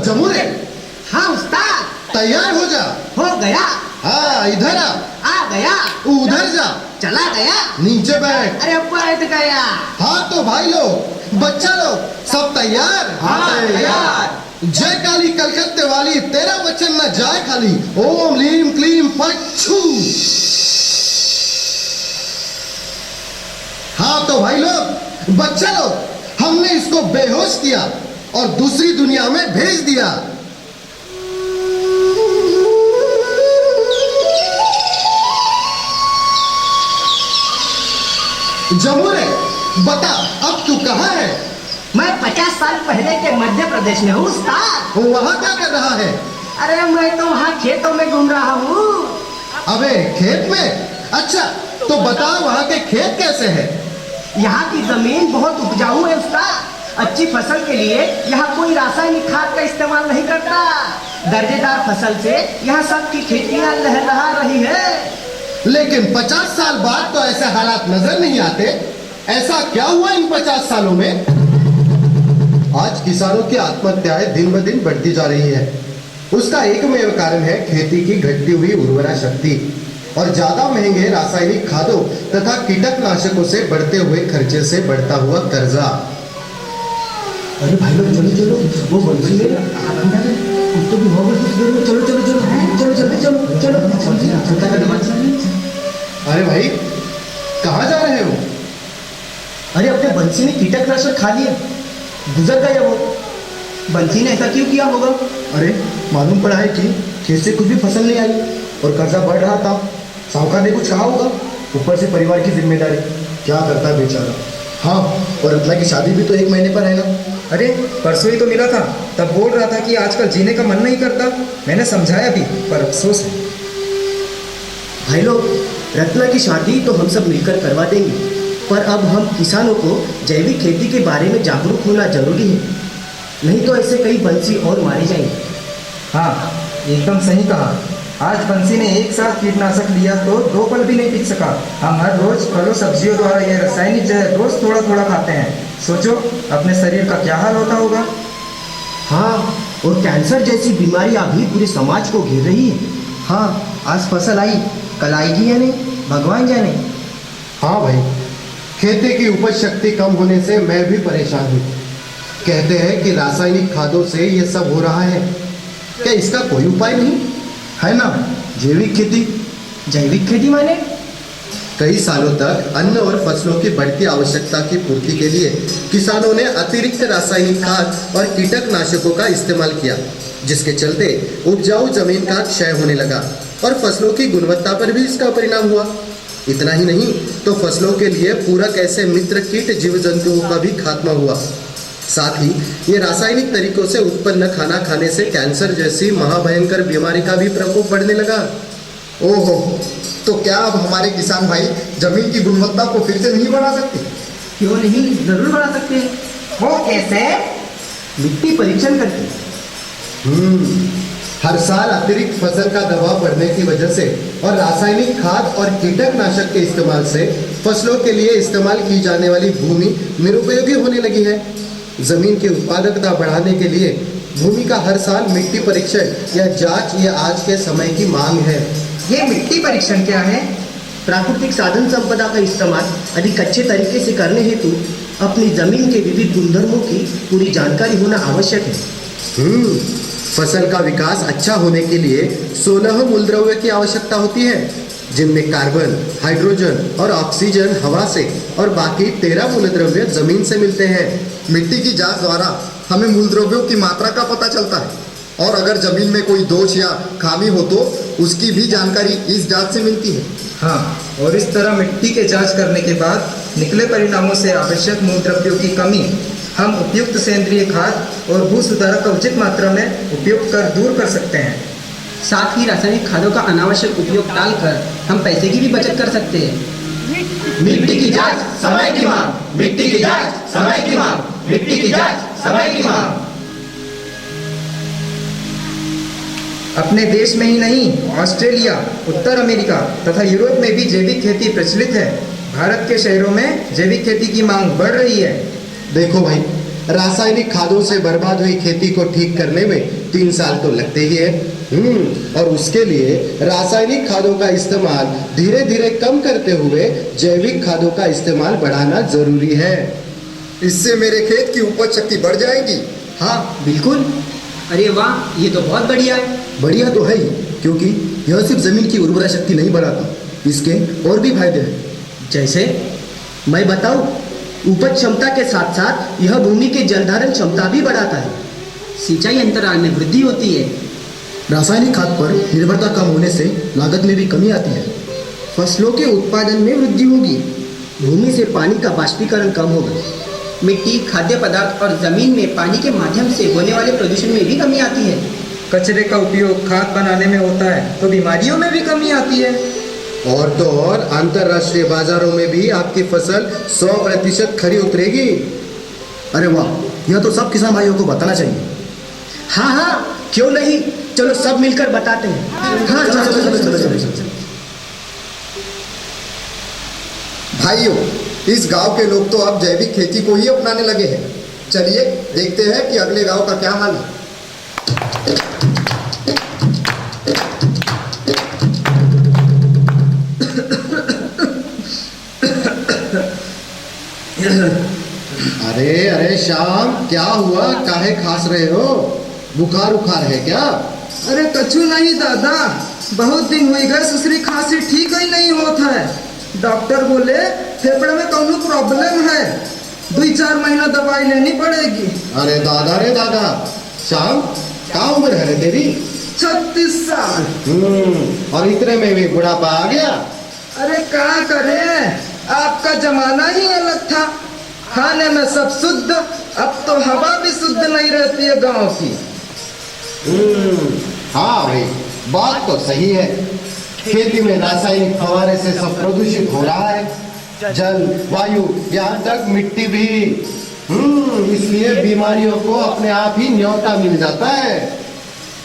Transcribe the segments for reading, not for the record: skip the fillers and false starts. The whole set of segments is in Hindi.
जमूरे। हाँ उस्ताद। तैयार हो जा। हो गया। हाँ इधर आ गया। उधर जा। चला गया। नीचे बैठ। अरे बैठ गया। हाँ तो भाई लोग, बच्चा लोग, सब तैयार? हाँ तैयार। जय काली कलकत्ते वाली, तेरा वचन न जाए खाली। ओम लीम क्लीम फट छू। हाँ तो भाई लोग, बच्चा लोग, हमने इसको बेहोश किया और दूसरी दुनिया में भेज दिया। जमूरे, बता अब तू कहाँ है? मैं 50 साल पहले के मध्य प्रदेश में हूँ उस्ताद। वहाँ क्या कर रहा है? अरे मैं तो वहाँ खेतों में घूम रहा हूँ। अबे खेत में? अच्छा तो बता वहाँ के खेत कैसे हैं? यहाँ की जमीन बहुत उपजाऊ है उस्ताद। अच्छी फसल के लिए यहाँ कोई रासायनिक खाद का इस्तेमाल नहीं करता। दर्जेदार फसल से यहाँ सबकी खेतियाँ लहलहा रही है। लेकिन 50 साल बाद तो ऐसे हालात नजर नहीं आते। ऐसा क्या हुआ इन 50 सालों में? आज किसानों की आत्महत्याएं दिन ब दिन बढ़ती जा रही है। उसका एकमेव कारण है खेती की घटती हुई उर्वरा शक्ति और ज्यादा महंगे रासायनिक खादों तथा कीटनाशकों से बढ़ते हुए खर्चे से बढ़ता हुआ कर्जा। अरे भाई लोग चलो चलो, वो बंसी है तो भी होगा कुछ देर में। चलो चलो चलो चलो जल्दी चलो चलो। अरे भाई कहाँ जा रहे हो? अरे अपने बंसी ने कीटनाशक खा लिया, गुजर गया वो। बंसी ने ऐसा क्यों किया होगा? अरे मालूम पड़ा है कि खेत से कुछ भी फसल नहीं आई और कर्जा बढ़ रहा था। साहूकार ने कुछ कहा होगा, ऊपर से परिवार की जिम्मेदारी। क्या करता है बेचारा। हाँ, और रत्ना की शादी भी तो 1 महीने पर है ना। अरे परसों ही तो मिला था, तब बोल रहा था कि आजकल जीने का मन नहीं करता। मैंने समझाया भी, पर अफसोस है। भाई लोग, रत्ना की शादी तो हम सब मिलकर करवा देंगे, पर अब हम किसानों को जैविक खेती के बारे में जागरूक होना जरूरी है। नहीं तो ऐसे कई बंसी और मारे जाएंगे। हाँ एकदम सही कहा। आज बंसी ने एक साथ कीटनाशक लिया तो 2 पल भी नहीं टिक सका। हम हर रोज फलों सब्जियों द्वारा ये रासायनिक जहर रोज थोड़ा थोड़ा खाते हैं। सोचो अपने शरीर का क्या हाल होता होगा। हाँ, और कैंसर जैसी बीमारियां भी पूरे समाज को घेर रही है। हाँ, आज फसल आई, कल आएगी या नहीं, भगवान जाने। हाँ भाई, खेती की उपज शक्ति कम होने से मैं भी परेशान हूँ। कहते हैं कि रासायनिक खादों से ये सब हो रहा है। क्या इसका कोई उपाय नहीं है ना? जैविक खेती। जैविक खेती माने? कई सालों तक अन्न और फसलों की बढ़ती आवश्यकता की पूर्ति के लिए किसानों ने अतिरिक्त रासायनिक खाद और कीटनाशकों का इस्तेमाल किया, जिसके चलते उपजाऊ जमीन का क्षय होने लगा और फसलों की गुणवत्ता पर भी इसका परिणाम हुआ। इतना ही नहीं तो फसलों के लिए पूरक ऐसे मित्र कीट जीव जंतुओं का भी खात्मा हुआ। साथ ही ये रासायनिक तरीकों से उत्पन्न खाना खाने से कैंसर जैसी महाभयंकर बीमारी का भी प्रकोप बढ़ने लगा। ओहो, तो क्या अब हमारे किसान भाई जमीन की गुणवत्ता को फिर से नहीं बढ़ा सकते? क्यों नहीं, जरूर बढ़ा सकते हैं। वो कैसे? मिट्टी परीक्षण करके। हर साल अतिरिक्त फसल का दबाव बढ़ने की वजह से और रासायनिक खाद और कीटनाशक के इस्तेमाल से फसलों के लिए इस्तेमाल की जाने वाली भूमि निरुपयोगी होने लगी है। जमीन की उत्पादकता बढ़ाने के लिए भूमि का हर साल मिट्टी परीक्षण या जांच ये आज के समय की मांग है। ये मिट्टी परीक्षण क्या है? प्राकृतिक साधन संपदा का इस्तेमाल अधिक अच्छे तरीके से करने हेतु अपनी जमीन के विविध गुणधर्मों की पूरी जानकारी होना आवश्यक है। फसल का विकास अच्छा होने के लिए 16 मूलद्रव्य की आवश्यकता होती है, जिनमें कार्बन, हाइड्रोजन और ऑक्सीजन हवा से और बाकी 13 मूलद्रव्य जमीन से मिलते हैं। मिट्टी की जांच द्वारा हमें मूलद्रव्यों की मात्रा का पता चलता है और अगर जमीन में कोई दोष या खामी हो तो उसकी भी जानकारी इस जांच से मिलती है। हाँ, और इस तरह मिट्टी के जांच करने के बाद निकले परिणामों से आवश्यक मूलद्रव्यों की कमी हम उपयुक्त सेंद्रीय खाद और भू सुधारक का उचित मात्रा में उपयोग कर दूर कर सकते हैं। साथ ही रासायनिक खादों का अनावश्यक उपयोग टालकर हम पैसे की भी बचत कर सकते हैं। मिट्टी की जांच समय की मांग, मिट्टी की जांच समय की मांग, मिट्टी की जांच समय की मांग। अपने देश में ही नहीं, ऑस्ट्रेलिया, उत्तर अमेरिका तथा यूरोप में भी जैविक खेती प्रचलित है। भारत के शहरों में जैविक खेती की मांग बढ़ रही है। देखो भाई, रासायनिक खादों से बर्बाद हुई खेती को ठीक करने में 3 साल तो लगते ही है। और उसके लिए रासायनिक खादों का इस्तेमाल धीरे धीरे कम करते हुए जैविक खादों का इस्तेमाल बढ़ाना जरूरी है। इससे मेरे खेत की उपज शक्ति बढ़ जाएगी। हाँ बिल्कुल। अरे वाह, ये तो बहुत बढ़िया है। बढ़िया तो है ही, क्योंकि यह सिर्फ जमीन की उर्वरा शक्ति नहीं बढ़ाता, इसके और भी फायदे हैं। जैसे मैं बताऊं, उपज क्षमता के साथ साथ यह भूमि की जलधारण क्षमता भी बढ़ाता है। सिंचाई अंतराल में वृद्धि होती है। रासायनिक खाद पर निर्भरता कम होने से लागत में भी कमी आती है। फसलों के उत्पादन में वृद्धि होगी। भूमि से पानी का बाष्पीकरण कम होगा। मिट्टी, खाद्य पदार्थ और जमीन में पानी के माध्यम से होने वाले प्रदूषण में भी कमी आती है। कचरे का उपयोग खाद बनाने में होता है तो बीमारियों में भी कमी आती है। और तो और अंतरराष्ट्रीय बाजारों में भी आपकी फसल 100% खरी उतरेगी। अरे वाह, यह तो सब किसान भाइयों को बताना चाहिए। हाँ हाँ, क्यों नहीं, चलो सब मिलकर बताते हैं। हाँ चलो। भाइयों, इस गांव के लोग तो अब जैविक खेती को ही अपनाने लगे हैं। चलिए देखते हैं कि अगले गांव का क्या हाल है। अरे अरे श्याम, क्या हुआ? काहे खास रहे हो? बुखार उखार है क्या? अरे कछु नहीं दादा, बहुत दिन हुई गए, सुसरी खांसी ठीक ही नहीं होता है। डॉक्टर बोले फेफड़े में कौनो प्रॉब्लम है, 2-4 महीना दवाई लेनी पड़ेगी। अरे दादा रे दादा, श्याम क्या उम्र है रे तेरी? 36 साल। और इतने में भी बुढ़ापा आ गया? अरे क्या करें, आपका जमाना ही अलग था। खाने में सब शुद्ध, अब तो हवा भी शुद्ध नहीं रहती है गांव की। हाँ भाई, बात तो सही है। खेती में रासायनिक फवारे से सब प्रदूषित हो रहा है, जल, वायु, यहाँ तक मिट्टी भी। इसलिए बीमारियों को अपने आप ही न्योता मिल जाता है।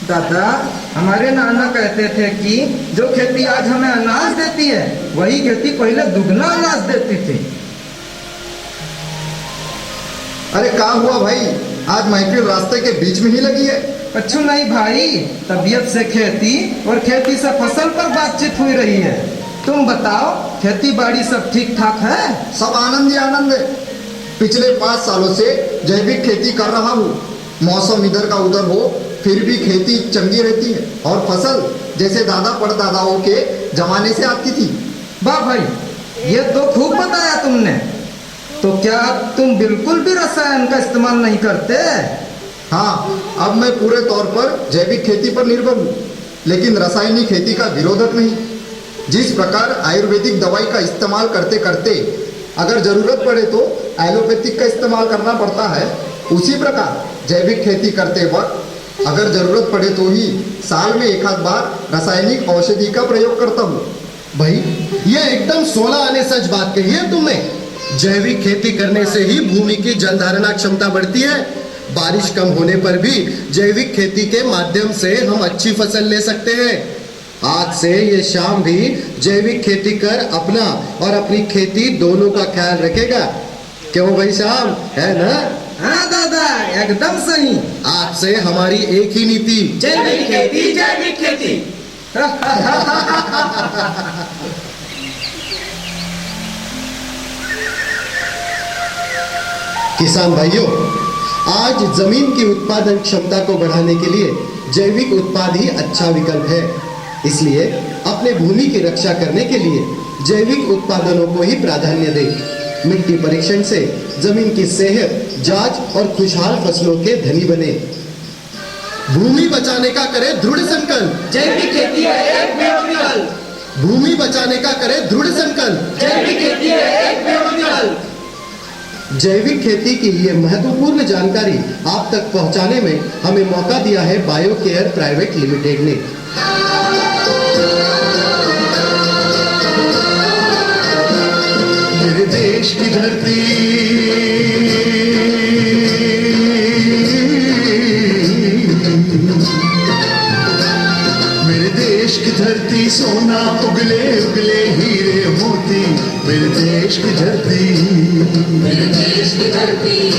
दादा, हमारे नाना कहते थे कि जो खेती आज हमें अनाज देती है, वही खेती पहले दुगना अनाज देती थी। अरे क्या हुआ भाई, आज महफिल रास्ते के बीच में ही लगी है? कछु नहीं भाई, तबीयत से खेती और खेती से फसल पर बातचीत हुई रही है। तुम बताओ, खेती बाड़ी सब ठीक ठाक है? सब आनंद ही आनंद है। पिछले 5 सालों से जैविक खेती कर रहा हूँ। मौसम इधर का उधर हो, फिर भी खेती चंगी रहती है और फसल जैसे दादा परदादाओं के जमाने से आती थी। वाह भाई, ये तो खूब बताया तुमने। तो क्या अब तुम बिल्कुल भी रसायन का इस्तेमाल नहीं करते? हाँ, अब मैं पूरे तौर पर जैविक खेती पर निर्भर हूँ, लेकिन रासायनिक खेती का विरोधक नहीं। जिस प्रकार आयुर्वेदिक दवाई का इस्तेमाल करते करते अगर जरूरत पड़े तो एलोपैथिक का इस्तेमाल करना पड़ता है, उसी प्रकार जैविक खेती करते वक्त अगर जरूरत पड़े तो ही साल में 1 आध बार रासायनिक औषधि का प्रयोग करता हूँ। भाई, ये एकदम 16 आने सच बात कही है तुमने। जैविक खेती करने से ही भूमि की जल धारणा क्षमता बढ़ती है। बारिश कम होने पर भी जैविक खेती के माध्यम से हम अच्छी फसल ले सकते हैं। आज से ये शाम भी जैविक खेती कर अपना और अपनी खेती दोनों का ख्याल रखेगा। क्यों भाई शाम, है ना? हाँ दादा, एकदम सही। आज से हमारी एक ही नीति, जैविक खेती, जैविक खेती। किसान भाइयों, आज जमीन की उत्पादन क्षमता को बढ़ाने के लिए जैविक उत्पाद ही अच्छा विकल्प है। इसलिए अपने भूमि की रक्षा करने के लिए जैविक उत्पादनों को ही प्राधान्य दें। मिट्टी परीक्षण से जमीन की सेहत जांच और खुशहाल फसलों के धनी बने। भूमि बचाने का करें दृढ़ संकल्प। जैविक खेती है एकमेव विकल्प। भूमि बचाने का करें दृढ़ संकल्प। जैविक खेती है एकमेव विकल्प। जैविक खेती की ये महत्वपूर्ण जानकारी आप तक पहुंचाने में हमें मौका दिया है बायो केयर प्राइवेट लिमिटेड ने। मेरे देश की धरती, मेरे देश की धरती, सोना उगले उगले हीरे मोती। मेरे देश की धरती, मेरे देश की धरती। धरती,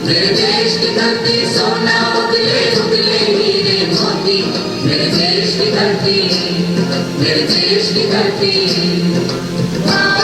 मेरे देश की धरती, सोना उगले उगले हीरे मोती, मेरे देश की धरती, मेरे देश की धरती।